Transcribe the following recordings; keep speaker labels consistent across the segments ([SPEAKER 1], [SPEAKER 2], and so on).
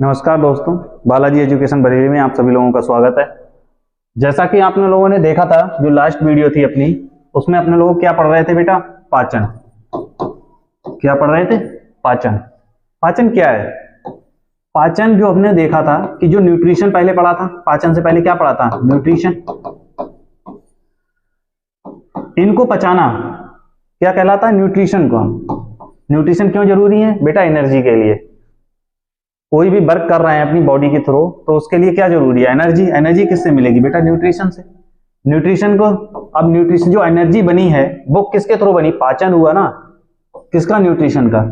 [SPEAKER 1] नमस्कार दोस्तों, बालाजी एजुकेशन बरेली में आप सभी लोगों का स्वागत है। जैसा कि आपने लोगों ने देखा था, जो लास्ट वीडियो थी अपनी, उसमें अपने लोग क्या पढ़ रहे थे बेटा? पाचन। क्या पढ़ रहे थे? पाचन। पाचन क्या है? पाचन जो हमने देखा था कि जो न्यूट्रिशन पहले पढ़ा था, पाचन से पहले क्या पढ़ा था? न्यूट्रिशन। इनको पचाना क्या कहलाता है? न्यूट्रिशन को। न्यूट्रिशन क्यों जरूरी है बेटा? एनर्जी के लिए। कोई भी वर्क कर रहे हैं अपनी बॉडी के थ्रू, तो उसके लिए क्या जरूरी है? एनर्जी। एनर्जी किससे मिलेगी बेटा? न्यूट्रिशन से। न्यूट्रिशन को, अब न्यूट्रिशन जो एनर्जी बनी है वो किसके थ्रू बनी? पाचन हुआ ना। किसका? न्यूट्रिशन का।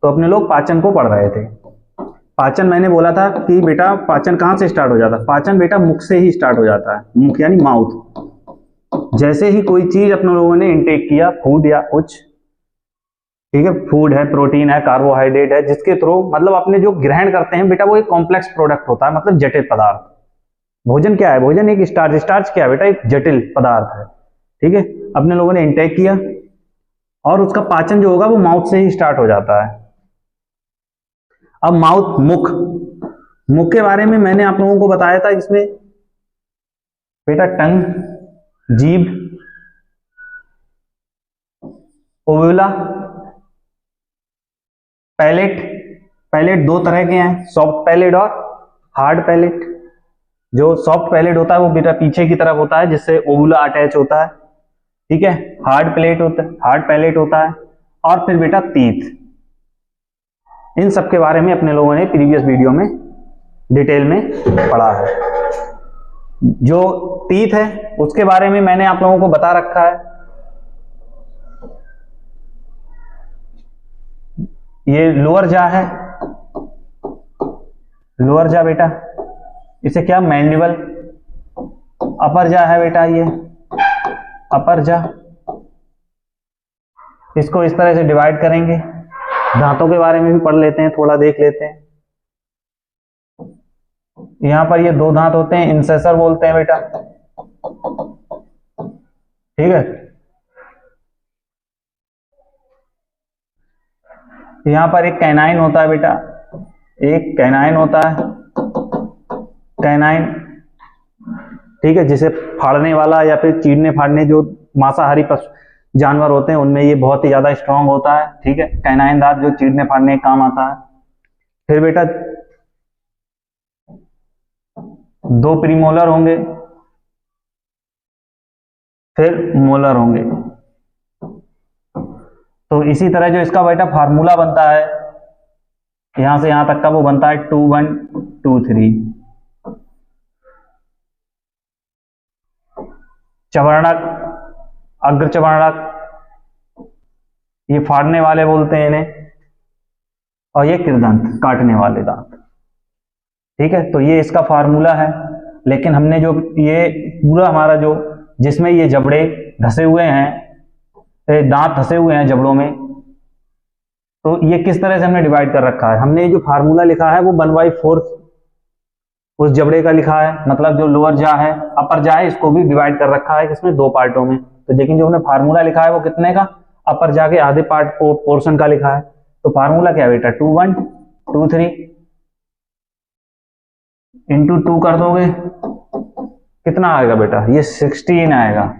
[SPEAKER 1] तो अपने लोग पाचन को पढ़ रहे थे। पाचन मैंने बोला था कि बेटा पाचन कहां से स्टार्ट हो जाता है? पाचन बेटा मुख से ही स्टार्ट हो जाता है। मुख यानी माउथ। जैसे ही कोई चीज अपने लोगों ने इंटेक किया, फूड या कुछ, ठीक है, फूड है, प्रोटीन है, कार्बोहाइड्रेट है, जिसके थ्रू मतलब अपने जो ग्रहण करते हैं बेटा, वो एक कॉम्प्लेक्स प्रोडक्ट होता है, मतलब जटिल पदार्थ। भोजन क्या है? भोजन एक स्टार्च। स्टार्च क्या है बेटा? एक जटिल पदार्थ है। ठीक है, अपने लोगों ने इंटेक किया और उसका पाचन जो होगा वो माउथ से ही स्टार्ट हो जाता है। अब माउथ, मुख। मुख के बारे में मैंने आप लोगों को बताया था, इसमें बेटा टंग, जीभ, ओव्यूला, पैलेट। पैलेट दो तरह के हैं, सॉफ्ट पैलेट और हार्ड पैलेट। जो सॉफ्ट पैलेट होता है वो बेटा पीछे की तरफ होता है, जिससे ओवुला अटैच होता है। ठीक है, हार्ड प्लेट होता है, हार्ड पैलेट होता है। और फिर बेटा टीथ। इन सब के बारे में अपने लोगों ने प्रीवियस वीडियो में डिटेल में पढ़ा है। जो टीथ है उसके बारे में मैंने आप लोगों को बता रखा है। ये लोअर जा है, लोअर जा बेटा, इसे क्या? मैंडिबल। अपर जा है बेटा, ये अपर जा। इसको इस तरह से डिवाइड करेंगे। दांतों के बारे में भी पढ़ लेते हैं, थोड़ा देख लेते हैं। यहां पर ये दो दांत होते हैं, इंसेसर बोलते हैं बेटा। ठीक है, यहां पर एक कैनाइन होता है बेटा, एक कैनाइन होता है, कैनाइन। ठीक है, जिसे फाड़ने वाला या फिर चीरने फाड़ने जो मांसाहारी पशु जानवर होते हैं उनमें ये बहुत ही ज्यादा स्ट्रांग होता है। ठीक है, कैनाइन दांत जो चीरने फाड़ने का काम आता है। फिर बेटा दो प्रीमोलर होंगे, फिर मोलर होंगे। तो इसी तरह जो इसका बेटा फार्मूला बनता है, यहां से यहां तक का वो बनता है 2 1 2 3। चवर्णक, अग्र चवर्णक, ये फाड़ने वाले बोलते हैं इन्हें, और ये कृदंत, काटने वाले दांत। ठीक है, तो ये इसका फार्मूला है। लेकिन हमने जो ये पूरा हमारा जो जिसमें ये जबड़े धसे हुए हैं, दांत धसे हुए हैं जबड़ों में, तो ये किस तरह से हमने डिवाइड कर रखा है? हमने जो फार्मूला लिखा है वो 1/4 उस जबड़े का लिखा है। मतलब जो लोअर जा है, अपर जा है, इसको भी डिवाइड कर रखा है किसमें? दो पार्टों में। तो लेकिन जो हमने फार्मूला लिखा है वो कितने का? अपर जा के आधे पार्ट को पोर्शन का लिखा है। तो फार्मूला क्या है बेटा? 2 1 2 3 इंटू 2 कर दोगे, कितना आएगा बेटा? ये 16 आएगा।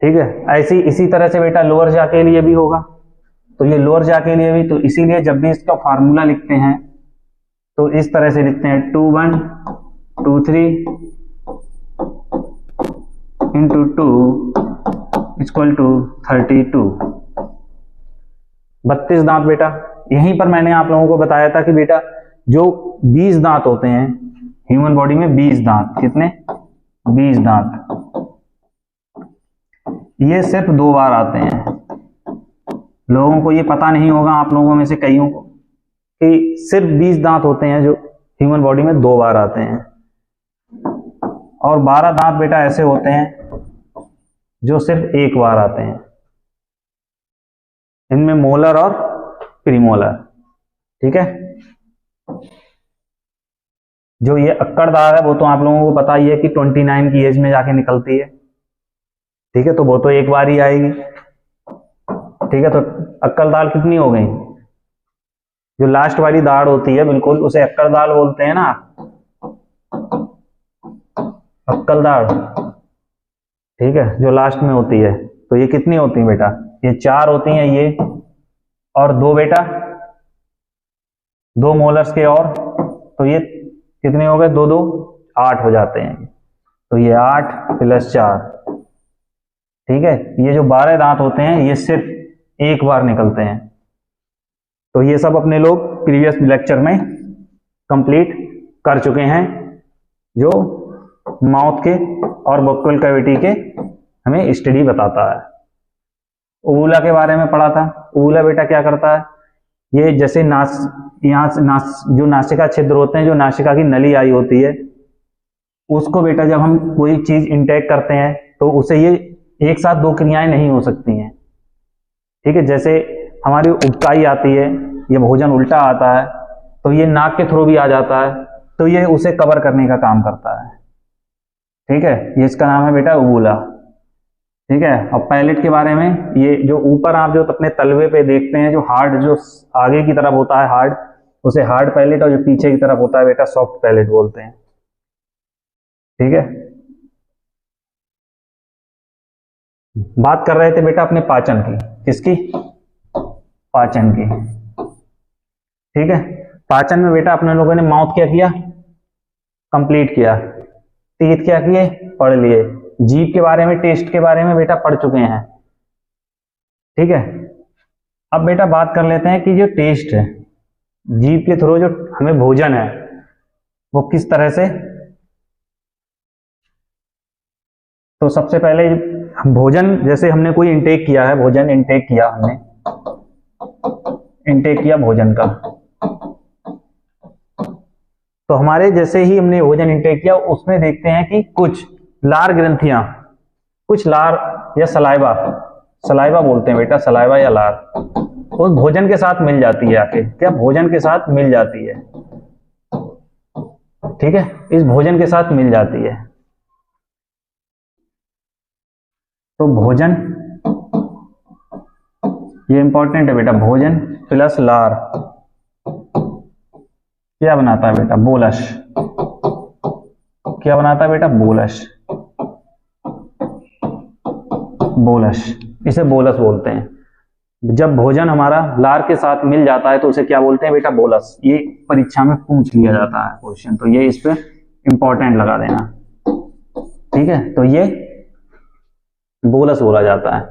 [SPEAKER 1] ठीक है, ऐसे इसी तरह से बेटा लोअर जा के लिए भी होगा। तो ये लोअर जा के लिए भी, तो इसीलिए जब भी इसका फार्मूला लिखते हैं तो इस तरह से लिखते हैं 2 1 2 3 इंटू 2 इक्वल टू 32। 32 दांत बेटा। यहीं पर मैंने आप लोगों को बताया था कि बेटा जो 20 दांत होते हैं ह्यूमन बॉडी में, 20 दांत, कितने? 20 दांत। ये सिर्फ 2 बार आते हैं। लोगों को ये पता नहीं होगा, आप लोगों में से कईयों को, कि सिर्फ 20 दांत होते हैं जो ह्यूमन बॉडी में 2 बार आते हैं। और 12 दांत बेटा ऐसे होते हैं जो सिर्फ 1 बार आते हैं। इनमें मोलर और प्रीमोलर। ठीक है, जो ये अक्कड़ दाढ़ है वो तो आप लोगों को पता ही है कि 29 की एज में जाके निकलती है। ठीक है, तो वो तो 1 बार ही आएगी। ठीक है, तो अक्कड़ दाढ़ कितनी हो गई? जो लास्ट वाली दाढ़ होती है बिल्कुल, उसे अक्कड़ दाढ़ बोलते हैं ना, अक्कल दाढ़, ठीक है, जो लास्ट में होती है। तो ये कितनी होती है बेटा? ये 4 होती हैं ये, और 2 बेटा, 2 मोलर्स के, और तो ये कितने हो गए? 2 2 8 हो जाते हैं। तो ये 8 + 4, ठीक है। ये जो 12 दांत होते हैं ये सिर्फ एक बार निकलते हैं। तो ये सब अपने लोग प्रीवियस लेक्चर में कंप्लीट कर चुके हैं, जो माउथ के और बक्कल कैविटी के हमें स्टडी बताता है। उबुला के बारे में पढ़ा था। उबुला बेटा क्या करता है? ये जैसे यहाँ से जो नासिका छिद्र होते हैं, जो नासिका की नली आई होती है, उसको बेटा जब हम कोई चीज इंटेक करते हैं तो उसे ये एक साथ 2 क्रियाएं नहीं हो सकती हैं, ठीक है। जैसे हमारी उबकाई आती है, ये भोजन उल्टा आता है, तो ये नाक के थ्रू भी आ जाता है, तो ये उसे कवर करने का काम करता है, ठीक है। ये इसका नाम है बेटा उबुला, ठीक है। और पैलेट के बारे में, ये जो ऊपर आप जो अपने तलवे पे देखते हैं, जो हार्ड, जो आगे की तरफ होता है हार्ड, उसे हार्ड पैलेट, और जो पीछे की तरफ होता है बेटा सॉफ्ट पैलेट बोलते हैं, ठीक है। बात कर रहे थे बेटा अपने पाचन की। किसकी? पाचन की, ठीक है। पाचन में बेटा अपने लोगों ने माउथ क्या किया? कंप्लीट किया। टीथ क्या किए? पढ़ लिए। जीभ के बारे में, टेस्ट के बारे में बेटा पढ़ चुके हैं, ठीक है। अब बेटा बात कर लेते हैं कि जो टेस्ट है, जीभ के थ्रू जो हमें भोजन है वो किस तरह से। तो सबसे पहले भोजन, जैसे हमने कोई इंटेक किया है, भोजन इंटेक किया हमने, इंटेक किया भोजन का, तो हमारे जैसे ही हमने भोजन इंटेक किया उसमें देखते हैं कि कुछ लार ग्रंथियां, कुछ लार या सलाइवा, सलाइवा बोलते हैं बेटा, सलाइवा या लार, उस भोजन के साथ मिल जाती है आके। क्या? भोजन के साथ मिल जाती है, ठीक है, इस भोजन के साथ मिल जाती है। तो भोजन, ये इंपॉर्टेंट है बेटा, भोजन प्लस लार क्या बनाता है बेटा? बोलस। क्या बनाता है बेटा? बोलस। बोलस, इसे बोलस बोलते हैं। जब भोजन हमारा लार के साथ मिल जाता है तो उसे क्या बोलते हैं बेटा? बोलस। ये परीक्षा में पूछ लिया जाता है क्वेश्चन, तो ये इस पे इंपॉर्टेंट लगा देना, ठीक है। तो ये बोलस बोला जाता है।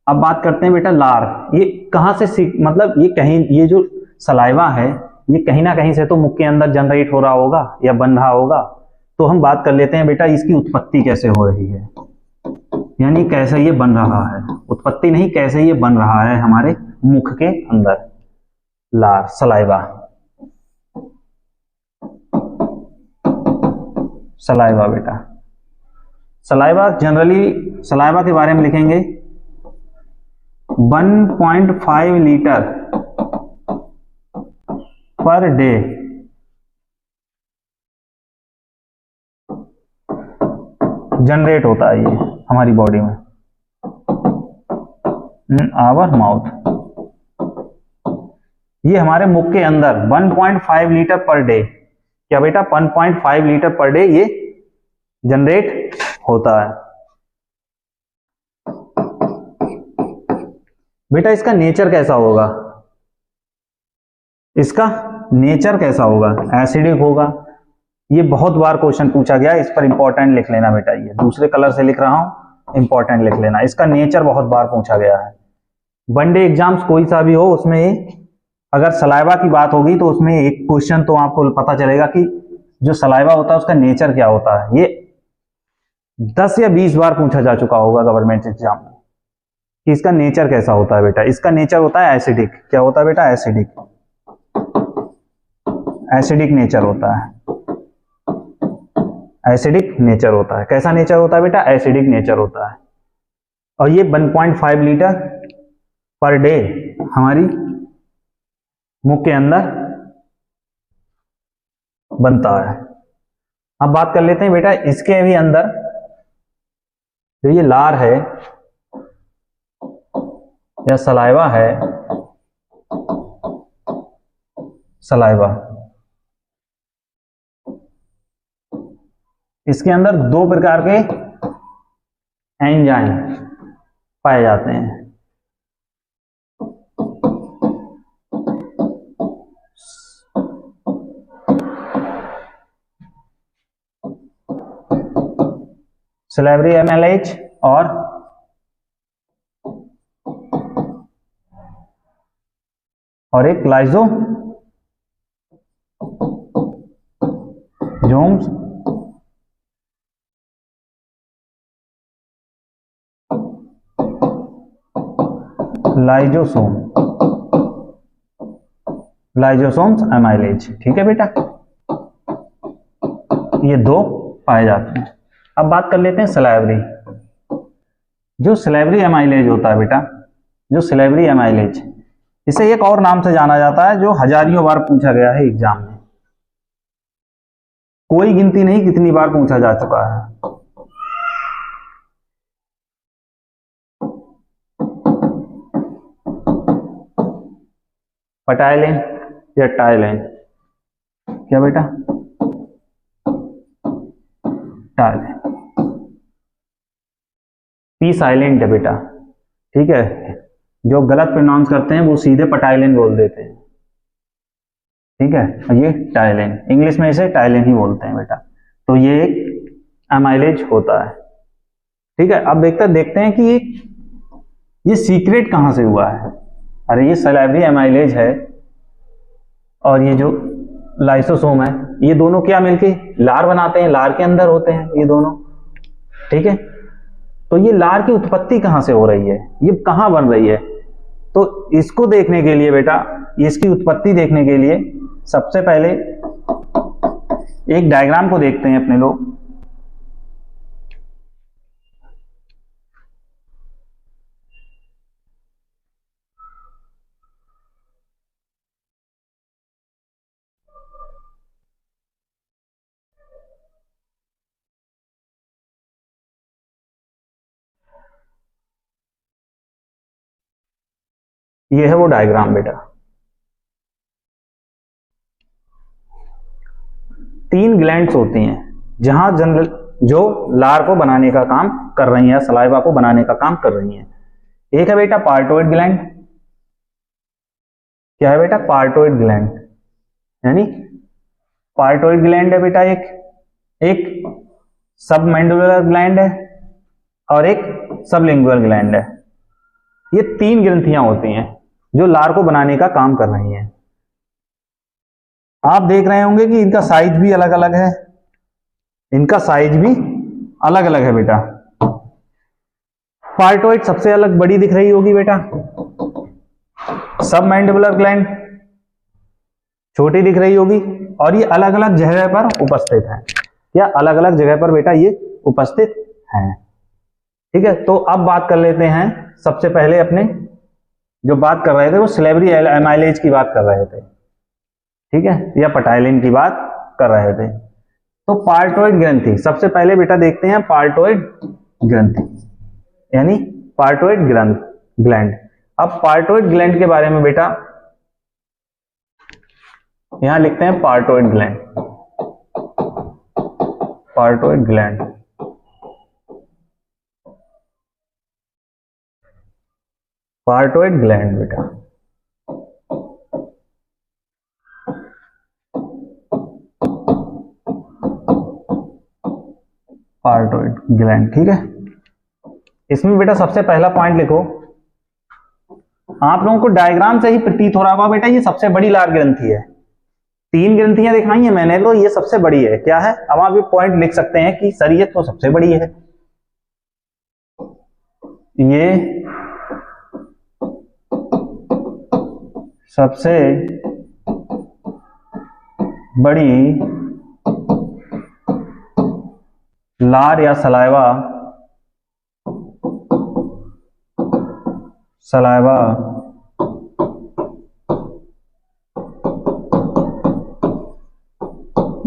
[SPEAKER 1] अब बात करते हैं बेटा लार। ये कहां से मतलब ये कहीं, ये जो सलाइवा है ये कहीं ना कहीं से तो मुख के अंदर जनरेट हो रहा होगा या बन रहा होगा। तो हम बात कर लेते हैं बेटा इसकी उत्पत्ति कैसे हो रही है, यानी कैसे ये बन रहा है। उत्पत्ति नहीं, कैसे ये बन रहा है हमारे मुख के अंदर, लार, सलाइवा। सलाइवा बेटा, सलाइवा जनरली, सलाइवा के बारे में लिखेंगे 1.5 लीटर पर डे जनरेट होता है ये हमारी बॉडी में, आवर माउथ। ये हमारे मुख के अंदर 1.5 लीटर पर डे, क्या बेटा? 1.5 लीटर पर डे ये जनरेट होता है बेटा। इसका नेचर कैसा होगा? इसका नेचर कैसा होगा? एसिडिक होगा। ये बहुत बार क्वेश्चन पूछा गया, इस पर इंपॉर्टेंट लिख लेना बेटा, ये दूसरे कलर से लिख रहा हूं, इंपॉर्टेंट लिख लेना। इसका नेचर बहुत बार पूछा गया है, वनडे एग्जाम्स कोई सा भी हो उसमें अगर सलाइवा की बात होगी तो उसमें एक क्वेश्चन तो आपको पता चलेगा कि जो सलाइवा होता है उसका नेचर क्या होता है। ये 10 या 20 बार पूछा जा चुका होगा गवर्नमेंट एग्जाम में कि इसका नेचर कैसा होता है बेटा। इसका नेचर होता है एसिडिक। क्या होता है बेटा? एसिडिक। एसिडिक नेचर होता है, एसिडिक नेचर होता है। कैसा नेचर होता है बेटा? एसिडिक नेचर होता है। और ये 1.5 लीटर पर डे हमारी मुख के अंदर बनता है। अब बात कर लेते हैं बेटा इसके भी अंदर जो ये लार है या सलाइवा है, सलाइवा। इसके अंदर दो प्रकार के एंजाइम पाए जाते हैं। सलाइवरी एमाइलेज और एक लाइसोसोम्स लाइसोसोम्स एमाइलेज। ठीक है बेटा, ये दो पाए जाते हैं। अब बात कर लेते हैं सलाइवरी। जो सलाइवरी एमाइलेज होता है बेटा, जो सलाइवरी एमाइलेज, इसे एक और नाम से जाना जाता है जो हजारियों बार पूछा गया है एग्जाम में। कोई गिनती नहीं कितनी बार पूछा जा चुका है। पटाइलिन या टाइलिन? क्या बेटा? टाइलिन। पी साइलेंट है बेटा, ठीक है। जो गलत प्रोनाउंस करते हैं वो सीधे पटाइलिन बोल देते हैं, ठीक है। और ये टाइलिन, इंग्लिश में इसे टाइलिन ही बोलते हैं बेटा। तो ये एक एमाइलेज होता है, ठीक है। अब देखते हैं कि ये सीक्रेट कहां से हुआ है। अरे ये सलाइवरी एमाइलेज है और ये जो लाइसोसोम है, ये दोनों क्या मिलके लार बनाते हैं, लार के अंदर होते हैं ये दोनों, ठीक है। तो ये लार की उत्पत्ति कहां से हो रही है, ये कहां बन रही है, तो इसको देखने के लिए बेटा, इसकी उत्पत्ति देखने के लिए सबसे पहले एक डायग्राम को देखते हैं अपने लोग। ये है वो डायग्राम बेटा। तीन ग्लैंड्स होती हैं जहां जनरल जो लार को बनाने का काम कर रही हैं, सलाइवा को बनाने का काम कर रही हैं। एक है बेटा पार्टोइड ग्लैंड। क्या है बेटा? पार्टोइड ग्लैंड। यानी पार्टोइड ग्लैंड है बेटा, एक सबमैंडिबुलर ग्लैंड है और एक सबलिंगुअल ग्लैंड है। ये तीन ग्रंथियां होती हैं जो लार को बनाने का काम कर रही हैं। आप देख रहे होंगे कि इनका साइज भी अलग अलग है, इनका साइज भी अलग अलग है बेटा। पार्टोइड सबसे अलग बड़ी दिख रही होगी बेटा, सबमैंडिबुलर ग्लैंड छोटी दिख रही होगी, और ये अलग अलग जगह पर उपस्थित है, या अलग अलग जगह पर बेटा ये उपस्थित हैं, ठीक है। तो अब बात कर लेते हैं, सबसे पहले अपने जो बात कर रहे थे वो सलाइवरी एमाइलेज की बात कर रहे थे, ठीक है, या पटाइलिन की बात कर रहे थे। तो पार्टोइड ग्रंथि सबसे पहले बेटा देखते हैं, पार्टोइड ग्रंथि यानी पार्टोइड ग्लैंड। अब पार्टोइड ग्लैंड के बारे में बेटा यहां लिखते हैं पार्टोइड ग्लैंड, पार्टोइड ग्लैंड। पार्टोइड ग्लैंड बेटा, पार्टोइड ग्लैंड, ठीक है। इसमें बेटा सबसे पहला पॉइंट लिखो, आप लोगों को डायग्राम से ही प्रतीत हो रहा होगा बेटा ये सबसे बड़ी लार ग्रंथि है। तीन ग्रंथियां दिखाई हैं मैंने, तो ये सबसे बड़ी है। क्या है? अब आप ये पॉइंट लिख सकते हैं कि सर ये तो सबसे बड़ी है, ये सबसे बड़ी लार या सलाइवा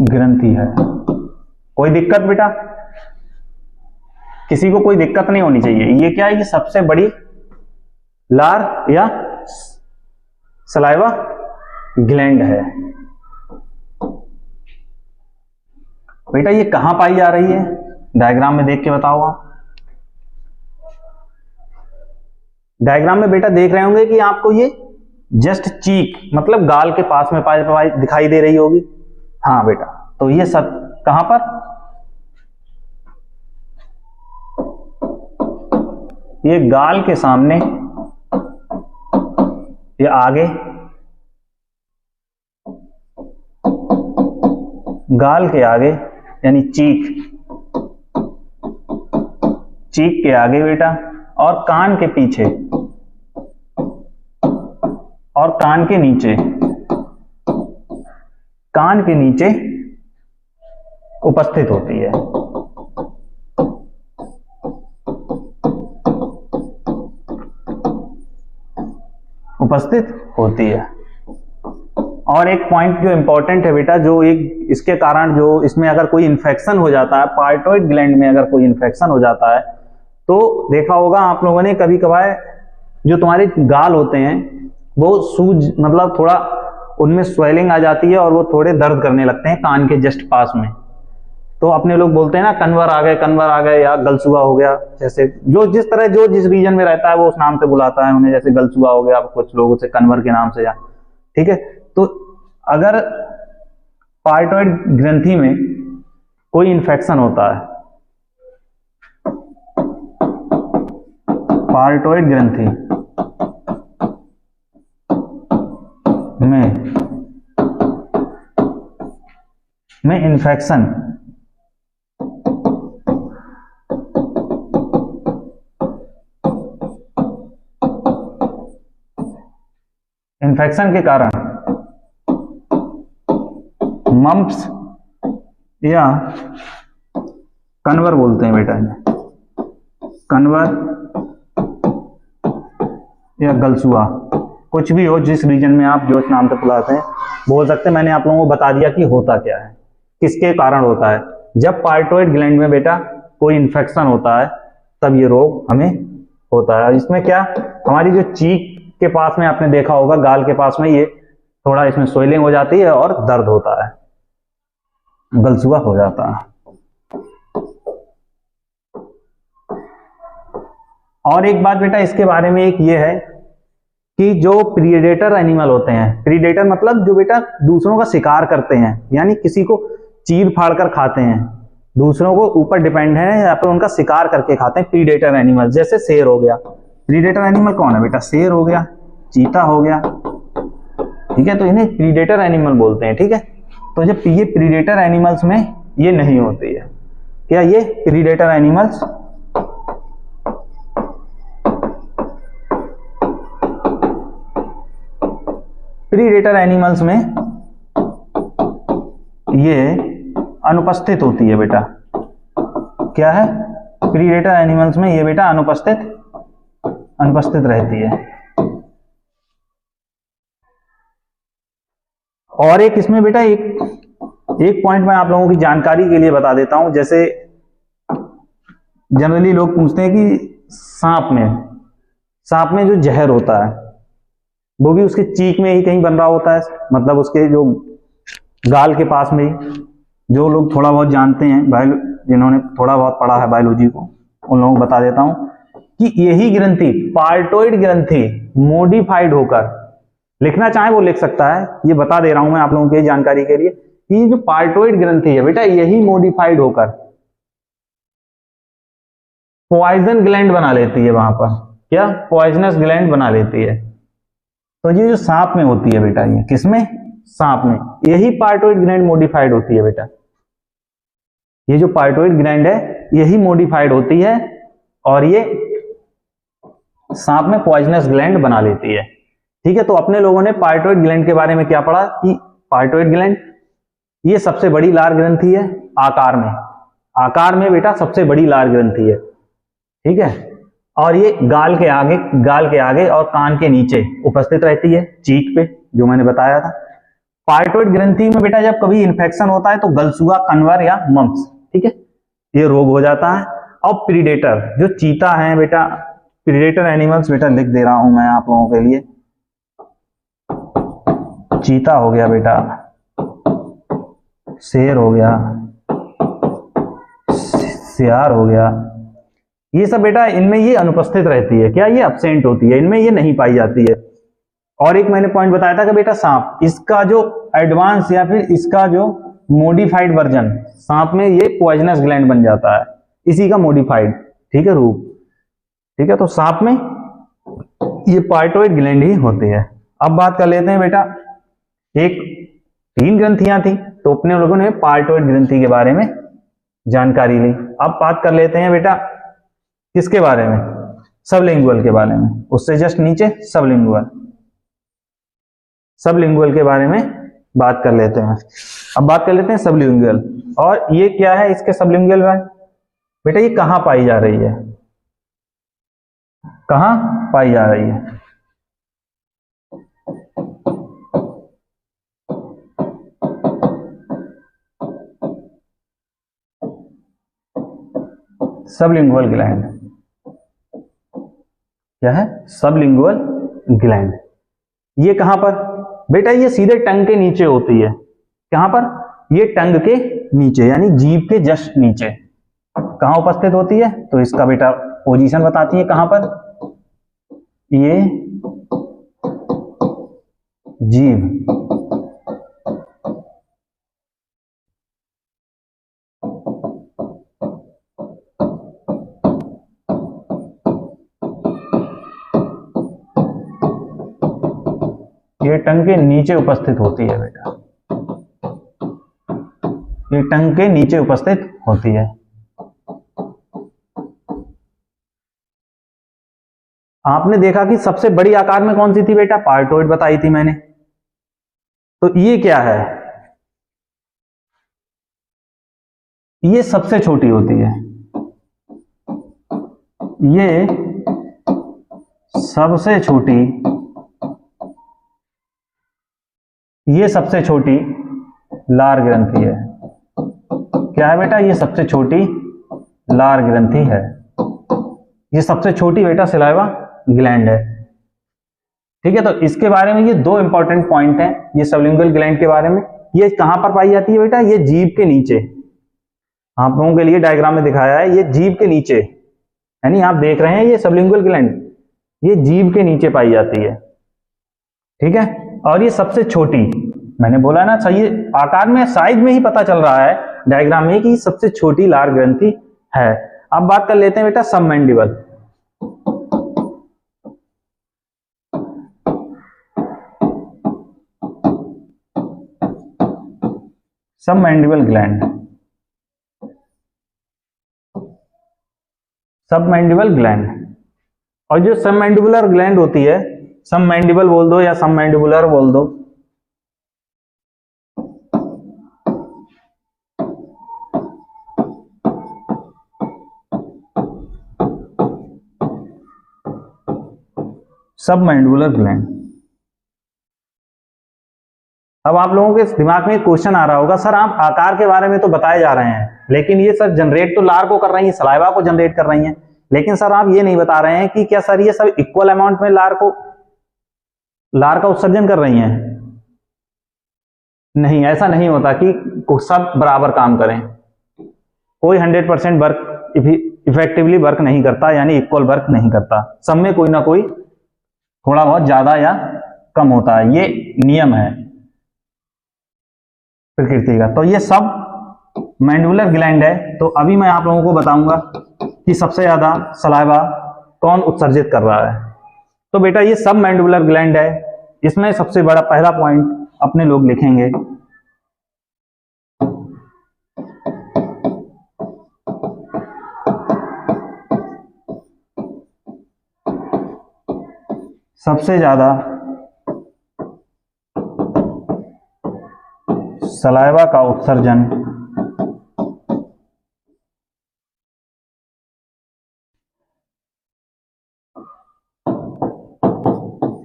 [SPEAKER 1] ग्रंथि है। कोई दिक्कत बेटा? किसी को कोई दिक्कत नहीं होनी चाहिए। ये क्या है? ये सबसे बड़ी लार या सलाइवा ग्लैंड है। बेटा ये कहां पाई जा रही है, डायग्राम में देख के बताओ आप। डायग्राम में बेटा देख रहे होंगे कि आपको ये जस्ट चीक मतलब गाल के पास में पाई दिखाई दे रही होगी। हाँ बेटा, तो ये सब कहां पर, ये गाल के सामने, ये आगे, गाल के आगे यानी चीक, चीक के आगे बेटा, और कान के पीछे और कान के नीचे, कान के नीचे उपस्थित होती है। उपस्थित होती है। और एक पॉइंट जो इंपॉर्टेंट है बेटा, जो एक इसके कारण जो इसमें अगर कोई इन्फेक्शन हो जाता है, पार्टोइड ग्लैंड में अगर कोई इन्फेक्शन हो जाता है, तो देखा होगा आप लोगों ने कभी कभार जो तुम्हारे गाल होते हैं वो सूज मतलब थोड़ा उनमें स्वेलिंग आ जाती है और वो थोड़े दर्द करने लगते हैं कान के जस्ट पास में। तो अपने लोग बोलते हैं ना कन्वर आ गए, कन्वर आ गए, या गलसुआ हो गया, जैसे जो जिस तरह जो जिस रीजन में रहता है वो उस नाम से बुलाता है उन्हें, जैसे गलसुआ हो गया, कुछ लोग उसे कन्वर के नाम से या, ठीक है। तो अगर पार्टोइड ग्रंथि में कोई इन्फेक्शन होता है, पार्टोइड ग्रंथि में इन्फेक्शन, इन्फेक्शन के कारण मम्प्स या कन्वर बोलते हैं बेटा इन्हें, कन्वर या गलसुआ, कुछ भी हो जिस रीजन में आप जो इस नाम से बुलाते हैं बोल सकते हैं। मैंने आप लोगों को बता दिया कि होता क्या है, किसके कारण होता है। जब पार्टोइड ग्लैंड में बेटा कोई इन्फेक्शन होता है तब ये रोग हमें होता है। इसमें क्या, हमारी जो चीक के पास में आपने देखा होगा, गाल के पास में, ये थोड़ा इसमें स्वेलिंग हो जाती है और दर्द होता है, गलसुआ हो जाता है। और एक बात बेटा इसके बारे में एक ये है कि जो प्रीडेटर एनिमल होते हैं, प्रीडेटर मतलब जो बेटा दूसरों का शिकार करते हैं, यानी किसी को चीर फाड़ कर खाते हैं, दूसरों को ऊपर डिपेंड है या फिर उनका शिकार करके खाते हैं, प्रीडेटर एनिमल। जैसे शेर हो गया, प्रीडेटर एनिमल कौन है बेटा, शेर हो गया, चीता हो गया, ठीक है, तो इन्हें प्रीडेटर एनिमल बोलते हैं, ठीक है। तो जब ये प्रीडेटर एनिमल्स में ये नहीं होती है, क्या ये प्रीडेटर एनिमल्स प्रीडेटर एनिमल्स में ये अनुपस्थित होती है बेटा, क्या है, प्रीडेटर एनिमल्स में ये बेटा अनुपस्थित रहती है। और एक इसमें बेटा एक पॉइंट मैं आप लोगों की जानकारी के लिए बता देता हूं। जैसे जनरली लोग पूछते हैं कि सांप में जो जहर होता है वो भी उसके चीक में ही कहीं बन रहा होता है, मतलब उसके जो गाल के पास में ही। जो लोग थोड़ा बहुत जानते हैं, जिन्होंने थोड़ा बहुत पढ़ा है बायोलॉजी को, उन लोगों को बता देता हूं कि यही ग्रंथि, पार्टोइड ग्रंथि मॉडिफाइड होकर, लिखना चाहे वो लिख सकता है, ये बता दे रहा हूं मैं आप लोगों की जानकारी के लिए कि जो पार्टोइड ग्रंथि है बेटा, यही मॉडिफाइड होकर पॉइजन ग्लैंड बना लेती है वहां पर, क्या, पॉइजनस ग्लैंड बना लेती है। तो ये जो सांप में होती है बेटा, ये किसमें, सांप में, यही पार्टोइड ग्लैंड मॉडिफाइड होती है बेटा। ये जो पार्टोइड ग्लैंड है यही मॉडिफाइड होती है और ये सांप में पॉइजनस ग्लैंड बना लेती है, ठीक है। तो अपने लोगों ने पार्टोइड ग्लैंड के बारे में क्या पढ़ा कि पार्टोइड ग्लैंड ये सबसे बड़ी लार ग्रंथि है, आकार में बेटा सबसे बड़ी लार ग्रंथि है, ठीक है। और ये गाल के आगे और कान के नीचे उपस्थित रहती है, चीक पे, जो मैंने बताया था। पार्टोइड ग्रंथि में बेटा जब कभी इन्फेक्शन होता है तो गलसुआ, कन्वर या मम्प्स, ठीक है, ये रोग हो जाता है। और प्रीडेटर जो चीता है बेटा, प्रीडेटर एनिमल्स बेटा लिख दे रहा हूं मैं आप लोगों के लिए, चीता हो गया बेटा, शेर हो गया, सियार हो गया, ये सब बेटा इनमें ये अनुपस्थित रहती है। क्या ये एब्सेंट होती है, इनमें ये नहीं पाई जाती है। और एक मैंने पॉइंट बताया था कि बेटा सांप, इसका जो एडवांस या फिर इसका जो मॉडिफाइड वर्जन, सांप में ये पॉइजनस ग्लैंड बन जाता है, इसी का मॉडिफाइड, ठीक है, रूप, ठीक है। तो सांप में ये पार्टोइड ग्लैंड ही होती है। अब बात कर लेते हैं बेटा, एक 3 ग्रंथियां थी, तो अपने लोगों ने पार्टोइड ग्रंथि के बारे में जानकारी ली। अब बात कर लेते हैं बेटा किसके बारे में, सबलिंगुअल के बारे में, उससे जस्ट नीचे सबलिंगुअल, सबलिंगुअल के बारे में बात कर लेते हैं। अब बात कर लेते हैं सबलिंगुअल, और ये क्या है इसके सबलिंगुअल में बेटा, ये कहां पाई जा रही है, कहां पाई जा रही है? सबलिंगुअल ग्लैंड, क्या है? Sublingual gland. ये कहां पर बेटा, ये सीधे टंग के नीचे होती है। कहां पर? ये टंग के नीचे, यानी जीभ के जस्ट नीचे। कहां उपस्थित होती है? तो इसका बेटा पोजीशन बताती है कहां पर, ये जीभ, ये टंग के नीचे उपस्थित होती है बेटा, ये टंग के नीचे उपस्थित होती है। आपने देखा कि सबसे बड़ी आकार में कौन सी थी बेटा? पार्टोइड बताई थी मैंने। तो ये क्या है? ये सबसे छोटी होती है, ये सबसे छोटी, ये सबसे छोटी लार ग्रंथि है। क्या है बेटा? ये सबसे छोटी लार ग्रंथि है। ये सबसे छोटी बेटा सलाइवा ग्लैंड है, ठीक है। तो इसके बारे में ये 2 इंपॉर्टेंट पॉइंट हैं, ये सबलिंगुअल ग्लैंड के बारे में। ये कहां पर पाई जाती है बेटा? ये जीभ के नीचे, आप लोगों के लिए डायग्राम में दिखाया है, ये जीभ के नीचे, यानी आप देख रहे हैं ये सबलिंगुअल ग्लैंड, ये जीभ के नीचे पाई जाती है, ठीक है। और ये सबसे छोटी, मैंने बोला ना सही, आकार में साइज में ही पता चल रहा है डायग्राम में कि सबसे छोटी लार ग्रंथि है। अब बात कर लेते हैं बेटा सबमैंडिबल। सबमैंडिबल ग्लैंड, सबमैंडिबल ग्लैंड। और जो सबमैंडिबुलर ग्लैंड होती है, सबमैंडिबल बोल दो या सबमैंडिबुलर बोल दो, सबमैंडिबुलर ग्लैंड। अब आप लोगों के दिमाग में क्वेश्चन आ रहा होगा, सर आप आकार के बारे में तो बताए जा रहे हैं, लेकिन ये सर जनरेट तो लार को कर रही है, सलाइवा को जनरेट कर रही हैं, लेकिन सर आप ये नहीं बता रहे हैं कि क्या सर ये सब इक्वल अमाउंट में लार का उत्सर्जन कर रही हैं? नहीं, ऐसा नहीं होता कि सब बराबर काम करें, कोई 100% वर्क इफेक्टिवली वर्क नहीं करता, यानी इक्वल वर्क नहीं करता, सब में कोई ना कोई थोड़ा बहुत ज्यादा या कम होता है, ये नियम है प्रकृति का। तो ये सब मैंडिबुलर ग्लैंड है। तो अभी मैं आप लोगों को बताऊंगा कि सबसे ज्यादा सलाइवा कौन उत्सर्जित कर रहा है। तो बेटा ये सब मैंडिबुलर ग्लैंड है, इसमें सबसे बड़ा पहला पॉइंट अपने लोग लिखेंगे, सबसे ज्यादा सलाइवा का उत्सर्जन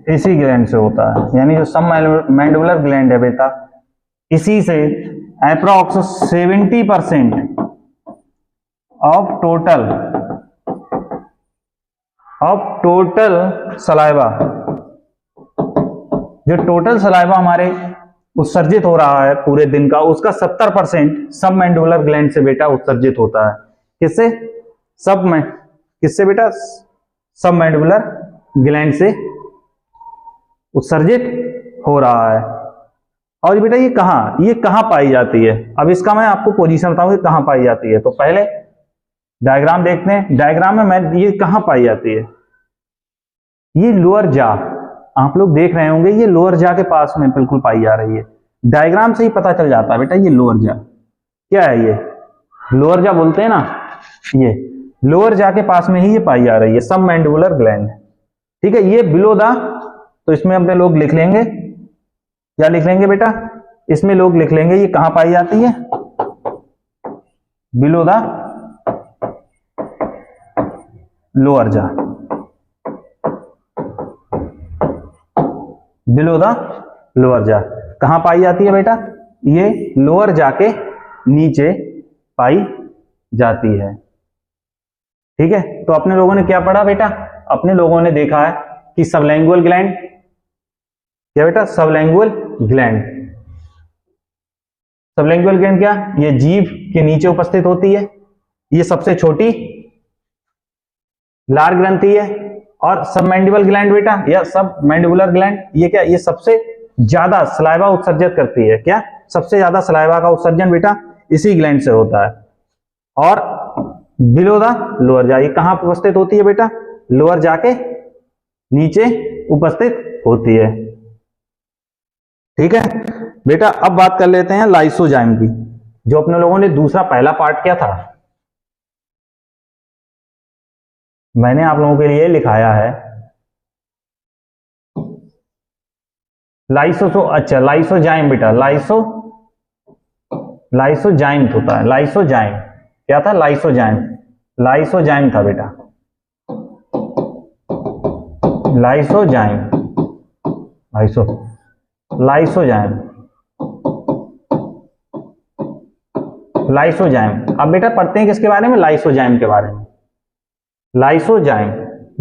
[SPEAKER 1] इसी ग्लैंड से होता है, यानी जो सब मैंडिबुलर ग्लैंड है बेटा, इसी से अप्रॉक्स 70% ऑफ टोटल सलाइवा जो टोटल सलाइवा हमारे उत्सर्जित हो रहा है पूरे दिन का, उसका 70% सबमैंडिबुलर ग्लैंड से बेटा उत्सर्जित होता है। किससे? किससे बेटा? सबमैंडिबुलर ग्लैंड से उत्सर्जित हो रहा है। और बेटा ये कहाँ पाई जाती है? अब इसका मैं आपको पोजीशन बताऊं कि कहाँ पाई जाती है। तो पहले डायग्राम देखते हैं। डायग्राम में मैं ये कहाँ पाई जाती है? ये लोअर जा, आप लोग देख रहे होंगे, ये लोअर जा के पास में बिल्कुल पाई जा रही है। डायग्राम से ही पता चल जाता है बेटा ये लोअर जा क्या है। ये लोअर जा बोलते हैं ना, ये लोअर जा के पास में ही ये पाई जा रही है, सबमैंडिबुलर ग्लैंड। ठीक है, ये बिलो द, तो इसमें अपने लोग लिख लेंगे, क्या लिख लेंगे बेटा? इसमें लोग लिख लेंगे ये कहां पाई जाती है, बिलो द लोअर जा, बिलो द लोअर जा कहां पाई जाती है बेटा? ये लोअर जाके नीचे पाई जाती है। ठीक है, तो अपने लोगों ने क्या पढ़ा बेटा? अपने लोगों ने देखा है कि सबलैंगुअल ग्लैंड, क्या बेटा? सबलैंगुअल ग्लैंड, सबलैंगुअल ग्लैंड क्या? ये जीभ के नीचे उपस्थित होती है, ये सबसे छोटी लार ग्रंथि है। और सबमैंडिबल ग्लैंड बेटा या सबमैंडिबुलर ग्लैंड, ये क्या? ये सबसे ज्यादा सलाइवा उत्सर्जित करती है। क्या? सबसे ज्यादा सलाइवा का उत्सर्जन बेटा इसी ग्लैंड से होता है। और बिलो द लोअर जा, ये कहां उपस्थित होती है बेटा? लोअर जाके नीचे उपस्थित होती है। ठीक है बेटा, अब बात कर लेते हैं लाइसोजाइम की, जो अपने लोगों ने दूसरा पहला पार्ट क्या था, मैंने आप लोगों के लिए लिखाया है अच्छा लाइसोजाइम बेटा, लाइसोजाइम होता है। लाइसोजाइम क्या था? लाइसोजाइम था बेटा, लाइसोजाइम अब बेटा पढ़ते हैं किसके बारे में? लाइसोजाइम के बारे में। लाइसोजाइम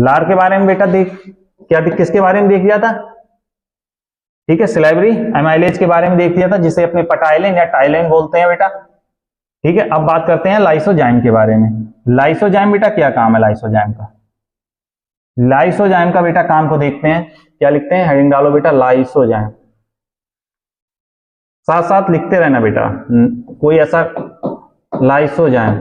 [SPEAKER 1] लार के बारे में बेटा किसके बारे में देख लिया था? ठीक है, सिलेबरी एमाइलेज के बारे में देख लिया था, जिसे अपने पटाइलेन या टाइलेन बोलते हैं बेटा। ठीक है, अब बात करते हैं लाइसोजाइम के बारे में। लाइसोजाइम बेटा क्या काम है लाइसोजाइम का? लाइसोजाइम का बेटा काम को देखते हैं, क्या लिखते हैं? हेडिंग डालो बेटा, लाइसोजाइम। साथ साथ लिखते रहना बेटा, कोई ऐसा लाइसोजाइम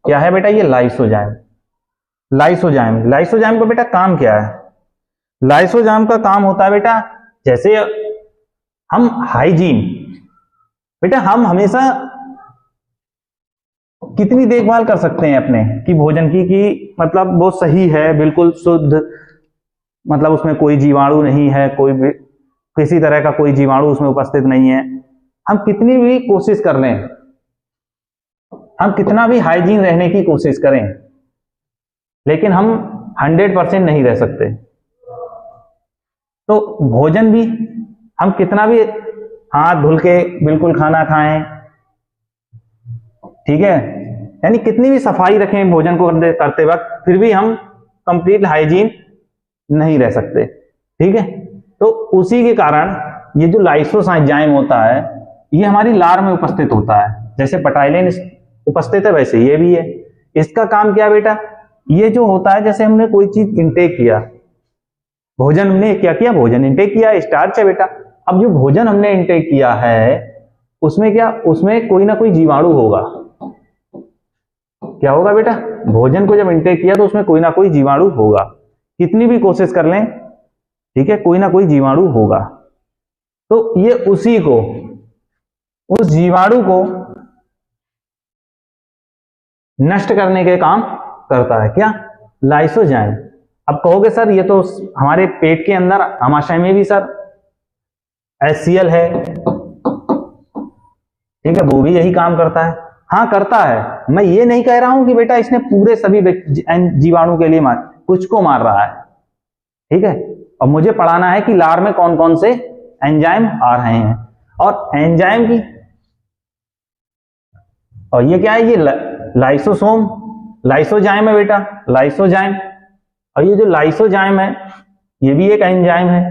[SPEAKER 1] क्या है बेटा? ये लाइसोजाइम का बेटा काम क्या है? लाइसोजाइम का काम होता है बेटा, जैसे हम हाइजीन बेटा, हम हमेशा कितनी देखभाल कर सकते हैं अपने की भोजन की मतलब वो सही है, बिल्कुल शुद्ध, मतलब उसमें कोई जीवाणु नहीं है, कोई भी किसी तरह का कोई जीवाणु उसमें उपस्थित नहीं है। हम कितनी भी कोशिश कर लें, हम कितना भी हाइजीन रहने की कोशिश करें, लेकिन हम 100% नहीं रह सकते। तो भोजन भी हम कितना भी हाथ धुल के बिल्कुल खाना खाएं, ठीक है, यानी कितनी भी सफाई रखें भोजन को करते वक्त, फिर भी हम कंप्लीट हाइजीन नहीं रह सकते। ठीक है, तो उसी के कारण ये जो लाइसोजाइम होता है, ये हमारी लार में उपस्थित होता है। जैसे पटाइलेन उपस्थित है वैसे ये भी है। इसका काम क्या बेटा? ये जो होता है, जैसे हमने कोई चीज इंटेक किया, भोजन हमने क्या किया? भोजन इंटेक किया, स्टार्च है बेटा। अब जो भोजन हमने इंटेक किया है उसमें क्या? उसमें कोई ना कोई जीवाणु होगा। क्या होगा बेटा? भोजन को जब इंटेक किया तो उसमें कोई ना कोई जीवाणु होगा, कितनी भी कोशिश कर लें, ठीक है, कोई ना कोई जीवाणु होगा। तो ये उसी को, उस जीवाणु को नष्ट करने के काम करता है। क्या? लाइसोजाइम। अब कहोगे सर ये तो हमारे पेट के अंदर आमाशय में भी सर HCl है, ठीक है, वो भी यही काम करता है। हाँ करता है, मैं ये नहीं कह रहा हूं कि बेटा इसने पूरे सभी जीवाणु के लिए कुछ को मार रहा है। ठीक है, और मुझे पढ़ाना है कि लार में कौन कौन से एंजाइम आ रहे हैं, और एंजाइम की और ये क्या है, ये लाइसोसोम, लाइसोजाइम है बेटा, लाइसोजाइम। और ये जो लाइसोजाइम है ये भी एक एंजाइम है।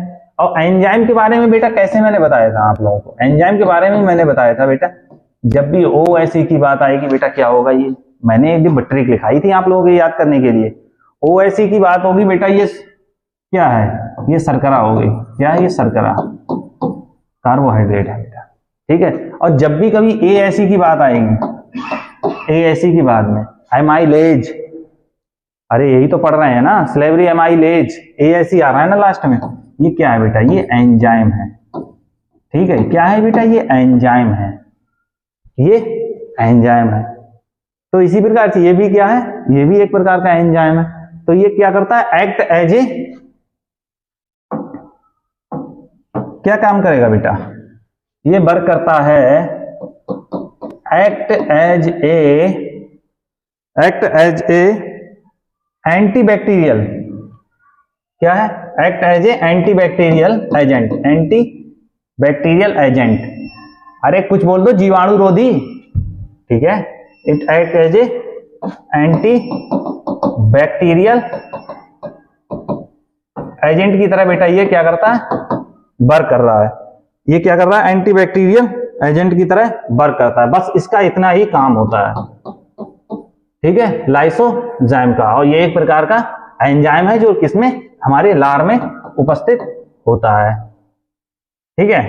[SPEAKER 1] और एंजाइम के बारे में बेटा कैसे मैंने बताया था आप लोगों को, एंजाइम के बारे में मैंने बताया था बेटा, जब भी OAC की बात आएगी बेटा क्या होगा, ये मैंने एक दिन ट्रिक लिखाई थी आप लोगों को याद करने के लिए। OAC की बात होगी बेटा, ये क्या है, ये शर्करा हो गई, क्या है ये शर्करा, कार्बोहाइड्रेट है बेटा, ठीक है। और जब भी कभी AAC की बात आएगी, AAC की बात में एमाइलेज, अरे यही तो पढ़ रहे हैं ना, स्लेवरी एमाइलेज, AAC आ रहा है ना लास्ट में, ये क्या है बेटा, ये एंजाइम है, ठीक है। क्या है बेटा, ये एंजाइम है, ये एंजाइम है। तो इसी प्रकार से ये भी क्या है, ये भी एक प्रकार का एंजाइम है। तो ये क्या करता है, एक्ट एज ए, क्या काम करेगा बेटा, ये वर्क करता है, एक्ट एज ए एंटीबैक्टीरियल, क्या है, act as a antibacterial agent, anti bacterial agent, अरे कुछ बोल दो जीवाणुरोधी, ठीक है। It act as a anti bacterial agent की तरह बेटा ये क्या करता है, वर्क कर रहा है। ये क्या कर रहा है, एंटी बैक्टीरियल एजेंट की तरह वर्क करता है, बस इसका इतना ही काम होता है, ठीक है, लाइसोजाइम का। और ये एक प्रकार का एंजाइम है जो किसमें, हमारे लार में उपस्थित होता है, ठीक है।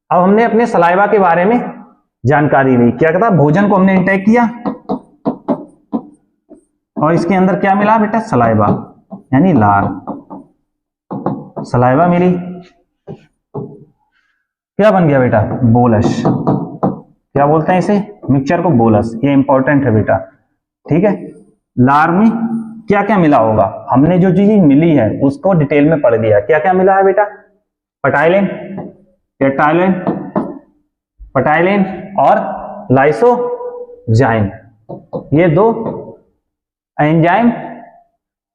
[SPEAKER 1] अब हमने अपने सलाइवा के बारे में जानकारी ली, क्या कहता, भोजन को हमने इंटेक किया और इसके अंदर क्या मिला बेटा, सलाइवा यानी लार, सलाइवा मिली, क्या बन गया बेटा, बोलस, क्या बोलते हैं इसे, मिक्सचर को बोलस, ये इंपॉर्टेंट है बेटा, ठीक है। लार में क्या क्या मिला होगा, हमने जो चीज मिली है उसको डिटेल में पढ़ लिया, क्या क्या मिला है बेटा, पटाइलिन, पेटाइलिन, पटाइलिन और लाइसोजाइम, ये दो एंजाइम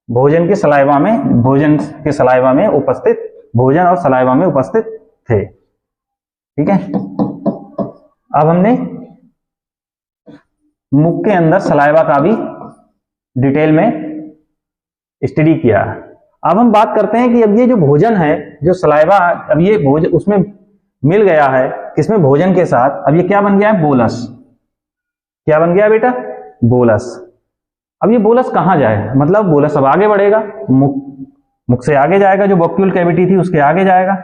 [SPEAKER 1] भोजन के सलाइवा में, भोजन के सलाइवा में उपस्थित, भोजन और सलाइवा में उपस्थित थे, ठीक है। अब हमने मुख के अंदर सलाइवा का भी डिटेल में स्टडी किया। अब हम बात करते हैं कि अब ये जो भोजन है, जो सलाइवा, अब ये भोजन उसमें मिल गया है, किसमें, भोजन के साथ, अब ये क्या बन गया है, बोलस, क्या बन गया बेटा, बोलस। अब ये बोलस कहां जाए, मतलब बोलस अब आगे बढ़ेगा, मुख से आगे जाएगा, जो बॉक्यूल कैविटी थी उसके आगे जाएगा,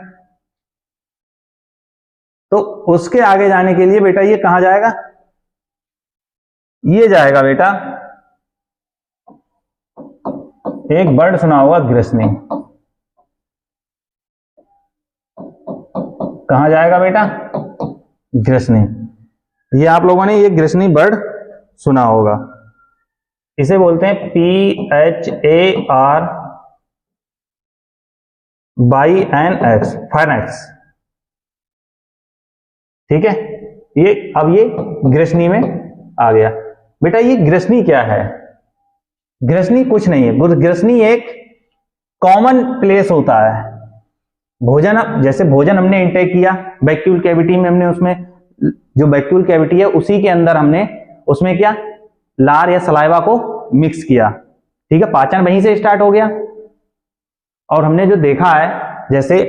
[SPEAKER 1] तो उसके आगे जाने के लिए बेटा ये कहां जाएगा, ये जाएगा बेटा, एक वर्ड सुना होगा ग्रसनी, कहां जाएगा बेटा, ग्रसनी, ये आप लोगों ने ये ग्रसनी वर्ड सुना होगा, इसे बोलते हैं PHAR/NX, फाइनेक्स, ठीक है। ये अब ये ग्रसनी में आ गया बेटा। ये ग्रसनी क्या है, ग्रसनी कुछ नहीं है, ग्रसनी एक कॉमन प्लेस होता है, भोजन, जैसे भोजन हमने इंटेक किया वैक्यूल कैविटी में, हमने उसमें जो वैक्यूल कैविटी है उसी के अंदर हमने उसमें क्या, लार या सलाइवा को मिक्स किया, ठीक है, पाचन वहीं से स्टार्ट हो गया। और हमने जो देखा है, जैसे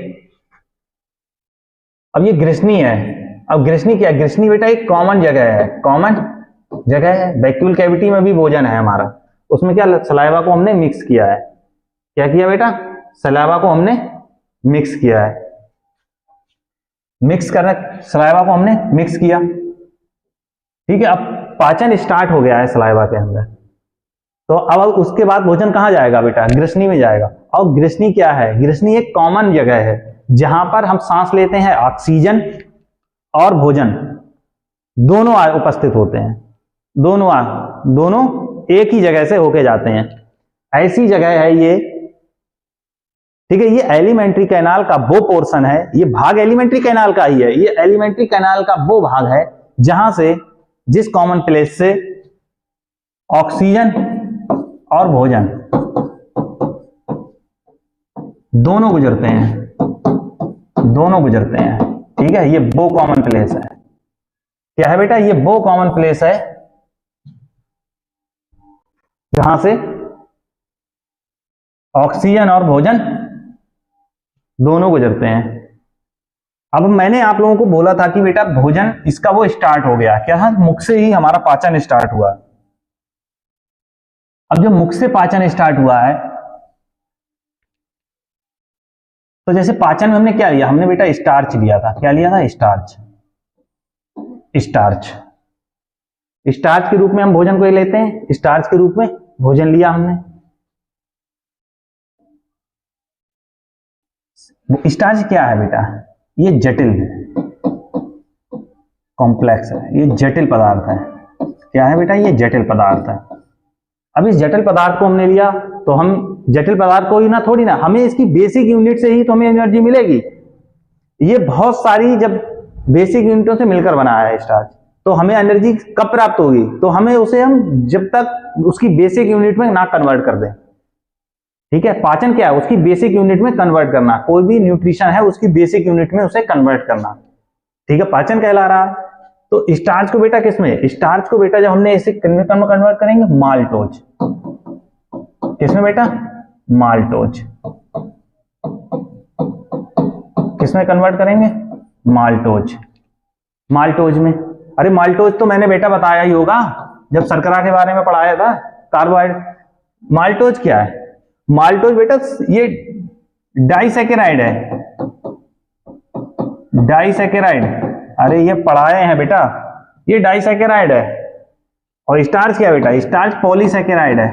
[SPEAKER 1] अब ये ग्रसनी है, अब ग्रसनी क्या है, ग्रसनी बेटा एक कॉमन जगह है, कॉमन जगह है, वैक्यूल कैविटी में भी भोजन है हमारा, उसमें क्या, सलाइवा को हमने मिक्स किया है, क्या किया बेटा, सलाइवा को हमने मिक्स किया है, मिक्स करना, सलाइवा को हमने मिक्स किया, ठीक है। अब पाचन स्टार्ट हो गया है सलाइवा के अंदर, तो अब उसके बाद भोजन कहां जाएगा बेटा, ग्रसनी में जाएगा। और ग्रसनी क्या है, ग्रसनी एक कॉमन जगह है जहां पर हम सांस लेते हैं, ऑक्सीजन और भोजन दोनों उपस्थित होते हैं, दोनों एक ही जगह से होके जाते हैं, ऐसी जगह है ये, ठीक है। ये एलिमेंट्री कैनाल का वो पोर्शन है, ये भाग एलिमेंट्री कैनाल का ही है, ये एलिमेंट्री कैनाल का वो भाग है जहां से, जिस कॉमन प्लेस से ऑक्सीजन और भोजन दोनों गुजरते हैं, ठीक है, ये वो कॉमन प्लेस है, क्या है बेटा, ये वो कॉमन प्लेस है जहां से ऑक्सीजन और भोजन दोनों गुजरते हैं। अब मैंने आप लोगों को बोला था कि बेटा भोजन इसका वो स्टार्ट हो गया, क्या मुख से ही हमारा पाचन स्टार्ट हुआ। अब जो मुख से पाचन स्टार्ट हुआ है, तो जैसे पाचन में हमने क्या लिया, हमने बेटा स्टार्च लिया था। क्या लिया था? स्टार्च। स्टार्च स्टार्च के रूप में हम भोजन को ही लेते हैं, स्टार्च के रूप में भोजन लिया हमने। स्टार्च क्या है बेटा? ये जटिल है, कॉम्प्लेक्स है, ये जटिल पदार्थ है। क्या है बेटा? ये जटिल पदार्थ है। अब इस जटिल पदार्थ को हमने लिया, तो हम जटिल पदार्थ को ही ना, थोड़ी ना, हमें इसकी बेसिक यूनिट से ही तो हमें एनर्जी मिलेगी। ये बहुत सारी जब बेसिक यूनिटों से मिलकर बनाया है स्टार्च, तो हमें एनर्जी कब प्राप्त होगी? तो हमें उसे हम जब तक उसकी बेसिक यूनिट में ना कन्वर्ट कर दें। ठीक है, पाचन क्या है? उसकी बेसिक यूनिट में कन्वर्ट करना। कोई भी न्यूट्रिशन है उसकी बेसिक यूनिट में उसे कन्वर्ट करना, ठीक है, पाचन कहला रहा है। तो स्टार्च को बेटा किसमें? स्टार्च को बेटा जब हमने इसे कन्वर्ट करेंगे माल्टोज। किसमें बेटा? माल्टोज। किसमें कन्वर्ट करेंगे? माल्टोज। माल्टोज में। अरे माल्टोज तो मैंने बेटा बताया ही होगा जब शर्करा के बारे में पढ़ाया था, कार्बोहाइड्रेट। माल्टोज क्या है? माल्टोज बेटा ये डाइसैकेराइड है। डाइसैकेराइड, अरे ये पढ़ाए हैं बेटा, ये डाइसैकेराइड है। और स्टार्च क्या है बेटा? स्टार्च पॉलीसैकेराइड है।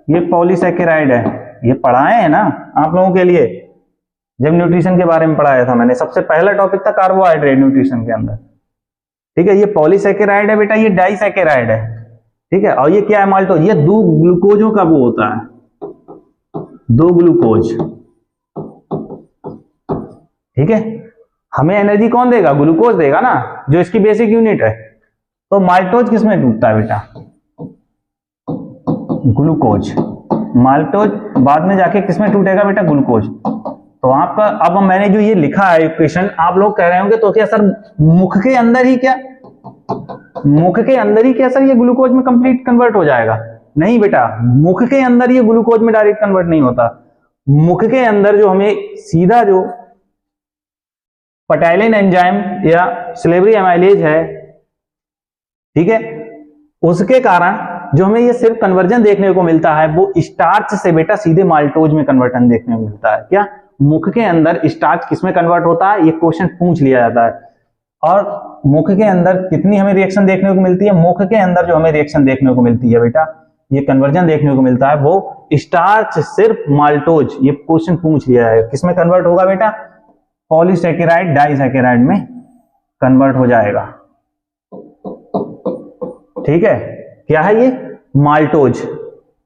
[SPEAKER 1] ये पॉलीसैकेराइड है, ये पढ़ाए हैं ना आप लोगों के लिए जब न्यूट्रिशन के बारे में पढ़ाया था मैंने। सबसे पहला टॉपिक था कार्बोहाइड्रेट न्यूट्रिशन के अंदर, ठीक है। ये पॉलीसैकेराइड है बेटा, ये डाइसैकेराइड है, ठीक है। और ये क्या है? माल्टोज। ये दो ग्लूकोजों का वो होता है, दो ग्लूकोज, ठीक है। हमें एनर्जी कौन देगा? ग्लूकोज देगा ना, जो इसकी बेसिक यूनिट है। तो माल्टोज किसमें टूटता है बेटा? ग्लूकोज। माल्टोज बाद में जाके किसमें टूटेगा बेटा? ग्लूकोज। तो आपका अब मैंने जो ये लिखा है इक्वेशन, आप लोग कह रहे होंगे तो क्या सर मुख के अंदर ही क्या, मुख के अंदर ही क्या सर ये ग्लूकोज में कंप्लीट कन्वर्ट हो जाएगा? नहीं बेटा, मुख के अंदर ये ग्लूकोज में डायरेक्ट कन्वर्ट नहीं होता। मुख के अंदर जो हमें सीधा जो पटाइलिन एंजाइम या सिलेबरी एमाइलेज है, ठीक है, उसके कारण जो हमें ये सिर्फ कन्वर्जन देखने को मिलता है वो स्टार्च से बेटा सीधे माल्टोज में कन्वर्टन देखने को मिलता है। क्या मुख के अंदर स्टार्च किसमें कन्वर्ट होता है? ये क्वेश्चन पूछ लिया जाता है। और मुख के अंदर कितनी हमें रिएक्शन देखने को मिलती है? मुख के अंदर जो हमें रिएक्शन देखने को मिलती है बेटा, ये कन्वर्जन देखने को मिलता है वो स्टार्च सिर्फ माल्टोज, ये क्वेश्चन पूछ लिया है, किसमें कन्वर्ट होगा बेटा? पॉलीसैकेराइड डाइसैकेराइड में कन्वर्ट हो जाएगा, ठीक है। क्या है ये? माल्टोज,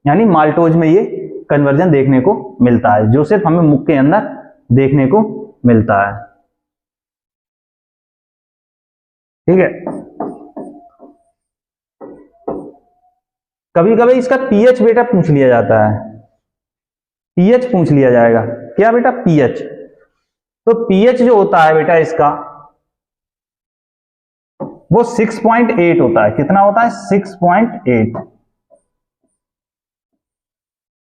[SPEAKER 1] यानी माल्टोज में ये कन्वर्जन देखने को मिलता है, जो सिर्फ हमें मुख के अंदर देखने को मिलता है, ठीक है। कभी कभी इसका पीएच बेटा पूछ लिया जाता है, पीएच पूछ लिया जाएगा। क्या बेटा? पीएच। तो पीएच जो होता है बेटा इसका वो 6.8 होता है। कितना होता है? 6.8।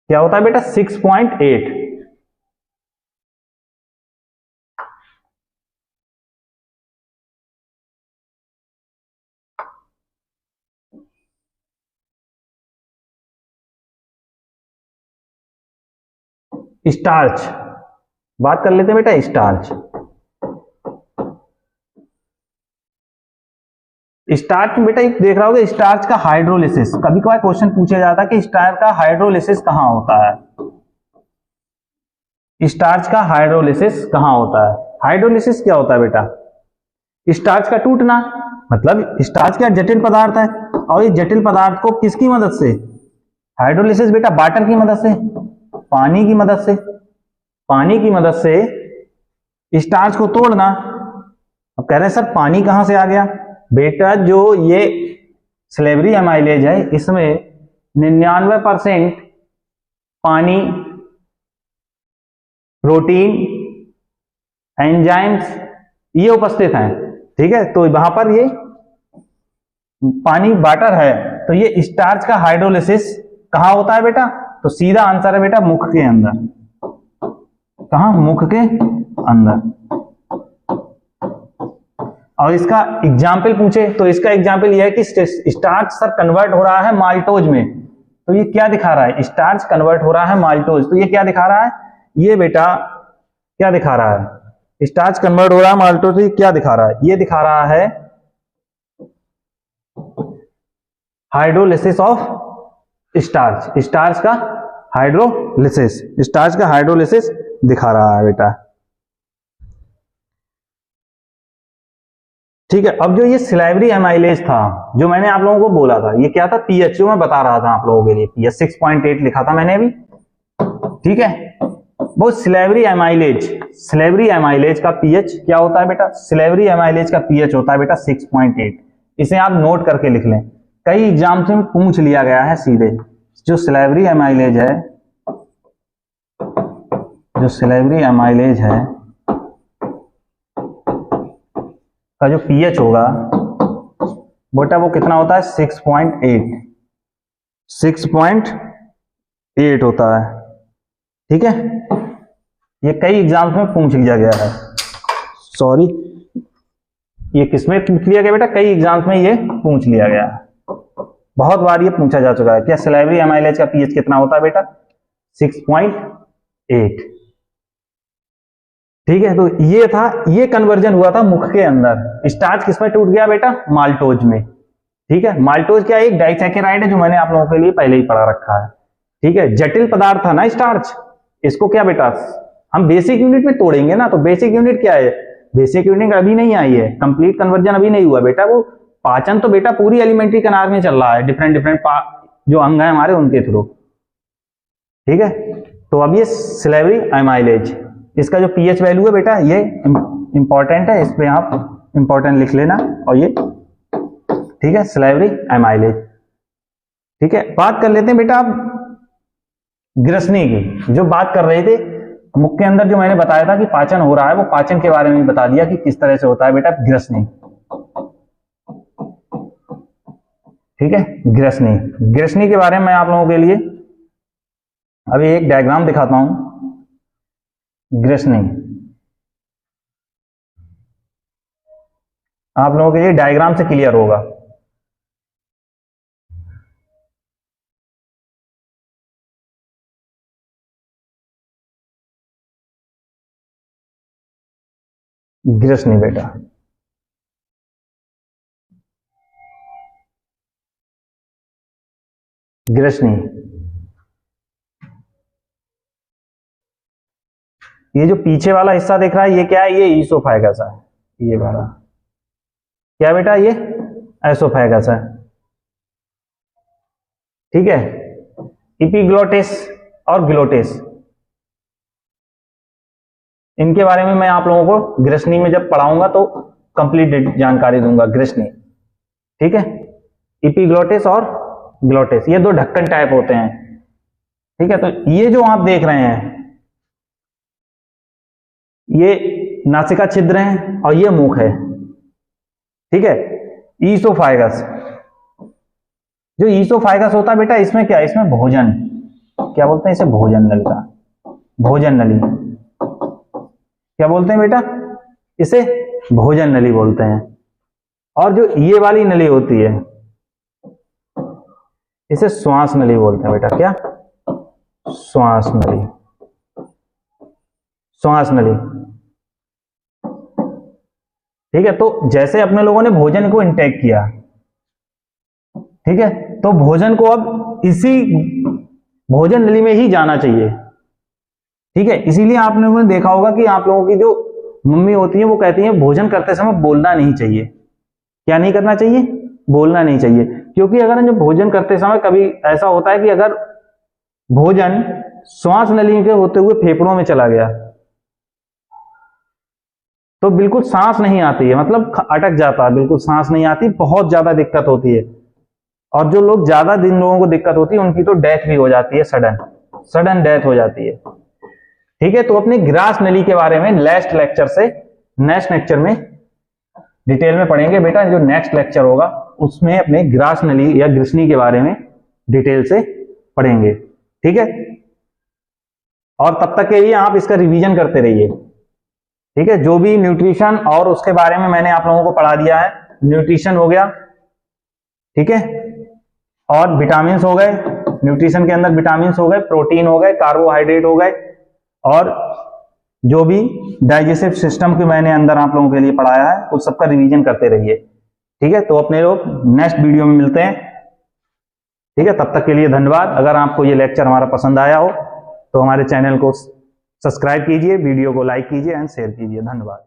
[SPEAKER 1] क्या होता है बेटा? 6.8। स्टार्च बात कर लेते हैं बेटा। स्टार्च, स्टार्च बेटा एक देख रहा होगा, स्टार्च का हाइड्रोलिसिस, कभी कभार क्वेश्चन पूछा जाता है कि स्टार्च का हाइड्रोलिसिस कहां होता है? स्टार्च का हाइड्रोलिसिस कहां होता है? हाइड्रोलिसिस क्या होता है बेटा? स्टार्च का टूटना, मतलब स्टार्च क्या जटिल पदार्थ है, और इस जटिल पदार्थ को किसकी मदद से? हाइड्रोलिसिस बेटा वाटर की मदद से, पानी की मदद से, पानी की मदद से स्टार्च को तोड़ना। अब कह रहे हैं सर पानी कहां से आ गया? बेटा जो ये सिलेबरी एमाइलेज है इसमें 99% पानी, प्रोटीन, एंजाइम्स ये उपस्थित हैं। ठीक है, तो वहां पर ये पानी वाटर है, तो ये स्टार्च का हाइड्रोलिसिस कहाँ होता है बेटा? तो सीधा आंसर है बेटा मुख के अंदर। कहाँ? मुख के अंदर। और इसका एग्जाम्पल पूछे तो इसका एग्जाम्पल यह है कि स्टार्च सर कन्वर्ट हो रहा है माल्टोज में, तो ये क्या दिखा रहा है? स्टार्च कन्वर्ट हो रहा है माल्टोज, तो ये क्या दिखा रहा है? ये बेटा क्या दिखा रहा है? स्टार्च कन्वर्ट हो रहा है माल्टोज, तो ये क्या दिखा रहा है? ये दिखा रहा है हाइड्रोलिसिस ऑफ स्टार्च। स्टार्च का हाइड्रोलिसिस, स्टार्च का हाइड्रोलिसिस दिखा रहा है बेटा। ठीक है, अब जो ये सिलाइवरी एमाइलेज था जो मैंने आप लोगों को बोला था, ये क्या था? पीएच, जो मैं बता रहा था आप लोगों के लिए, पीएच 6.8 लिखा था मैंने अभी। ठीक है, वो सिलाइवरी एमाइलेज का पीएच क्या होता है बेटा? सिलाइवरी एमाइलेज का पीएच होता है बेटा 6.8। इसे आप नोट करके लिख लें, कई एग्जाम से पूछ लिया गया है सीधे। जो सिलाइवरी एमाइलेज है, जो सिलाइवरी एमाइलेज है का जो पीएच होगा बेटा वो कितना होता है? 6.8 होता है। ठीक है, ये कई एग्जाम्स में पूछ लिया गया है। सॉरी, ये किसमें पूछ लिया गया बेटा? कई एग्जाम्स में ये पूछ लिया गया है, बहुत बार ये पूछा जा चुका है। क्या सिलाइवरी एमाइलेज का पीएच कितना होता है बेटा? 6.8। ठीक है, तो ये था, ये कन्वर्जन हुआ था मुख के अंदर। स्टार्च किसमें टूट गया बेटा? माल्टोज में। ठीक है, माल्टोज क्या एक डाइसैकेराइड है, जो मैंने आप लोगों के लिए पहले ही पढ़ा रखा है। ठीक है, जटिल पदार्थ था ना स्टार्च। इसको क्या बेटा हम बेसिक यूनिट में तोड़ेंगे ना, तो बेसिक यूनिट क्या है? बेसिक यूनिट अभी नहीं आई है, कंप्लीट कन्वर्जन अभी नहीं हुआ बेटा। वो पाचन तो बेटा पूरी एलिमेंट्री कनार में चल रहा है, डिफरेंट जो अंग है हमारे उनके थ्रू। ठीक है, तो अब ये सिलाइवरी एमाइलेज, इसका जो पीएच वैल्यू है बेटा ये इंपॉर्टेंट है, इस पे आप इंपॉर्टेंट लिख लेना। और ये ठीक है, सिलाइवरी एमाइलेज। ठीक है, बात कर लेते हैं बेटा आप ग्रसनी की। जो बात कर रहे थे मुख के अंदर, जो मैंने बताया था कि पाचन हो रहा है, वो पाचन के बारे में बता दिया कि किस तरह से होता है बेटा ग्रसनी। ठीक है, ग्रसनी के बारे में मैं आप लोगों के लिए अभी एक डायग्राम दिखाता हूं। ग्रसनी आप लोगों के लिए डायग्राम से क्लियर होगा। ग्रसनी बेटा, ग्रसनी, ये जो पीछे वाला हिस्सा दिख रहा है ये क्या है? ये ईसोफेगस है। ये वाला क्या बेटा? ये एसोफेगस है। ठीक है, इपिग्लोटिस और ग्लोटिस, इनके बारे में मैं आप लोगों को ग्रसनी में जब पढ़ाऊंगा तो कंप्लीट जानकारी दूंगा। ग्रसनी, ठीक है, इपिग्लोटिस और ग्लोटिस, ये दो ढक्कन टाइप होते हैं। ठीक है, तो ये जो आप देख रहे हैं ये नासिका छिद्र है और ये मुख है। ठीक है, ईसोफाइगस, जो ईसोफाइगस होता है बेटा इसमें क्या है? इसमें भोजन, क्या बोलते हैं इसे? भोजन नली का, भोजन नली क्या बोलते हैं बेटा? इसे भोजन नली बोलते हैं। और जो ये वाली नली होती है इसे श्वास नली बोलते हैं बेटा। क्या? श्वास नली, श्वास नली। ठीक है, तो जैसे अपने लोगों ने भोजन को इंटेक किया, ठीक है, तो भोजन को अब इसी भोजन नली में ही जाना चाहिए। ठीक है, इसीलिए आप लोगों ने देखा होगा कि आप लोगों की जो मम्मी होती है वो कहती है भोजन करते समय बोलना नहीं चाहिए। क्या नहीं करना चाहिए? बोलना नहीं चाहिए, क्योंकि अगर जो भोजन करते समय कभी ऐसा होता है कि अगर भोजन श्वास नली के होते हुए फेफड़ों में चला गया तो बिल्कुल सांस नहीं आती है, मतलब अटक जाता है, बिल्कुल सांस नहीं आती, बहुत ज्यादा दिक्कत होती है। और जो लोग ज्यादा दिन लोगों को दिक्कत होती है उनकी तो डेथ भी हो जाती है, सडन डेथ हो जाती है। ठीक है, तो अपने ग्रास नली के बारे में लास्ट लेक्चर से नेक्स्ट लेक्चर में डिटेल में पढ़ेंगे बेटा। जो नेक्स्ट लेक्चर होगा उसमें अपने ग्रास नली या ग्रिसनी के बारे में डिटेल से पढ़ेंगे, ठीक है। और तब तक के लिए आप इसका रिवीजन करते रहिए, ठीक है। जो भी न्यूट्रिशन और उसके बारे में मैंने आप लोगों को पढ़ा दिया है, न्यूट्रिशन हो गया, ठीक है, और विटामिन हो गए, न्यूट्रिशन के अंदर विटामिन हो गए, प्रोटीन हो गए, कार्बोहाइड्रेट हो गए, और जो भी डाइजेस्टिव सिस्टम के मैंने अंदर आप लोगों के लिए पढ़ाया है उस सबका रिवीजन करते रहिए, ठीक है। तो अपने लोग नेक्स्ट वीडियो में मिलते हैं, ठीक है। तब तक के लिए धन्यवाद। अगर आपको ये लेक्चर हमारा पसंद आया हो तो हमारे चैनल को सब्सक्राइब कीजिए, वीडियो को लाइक कीजिए एंड शेयर कीजिए। धन्यवाद।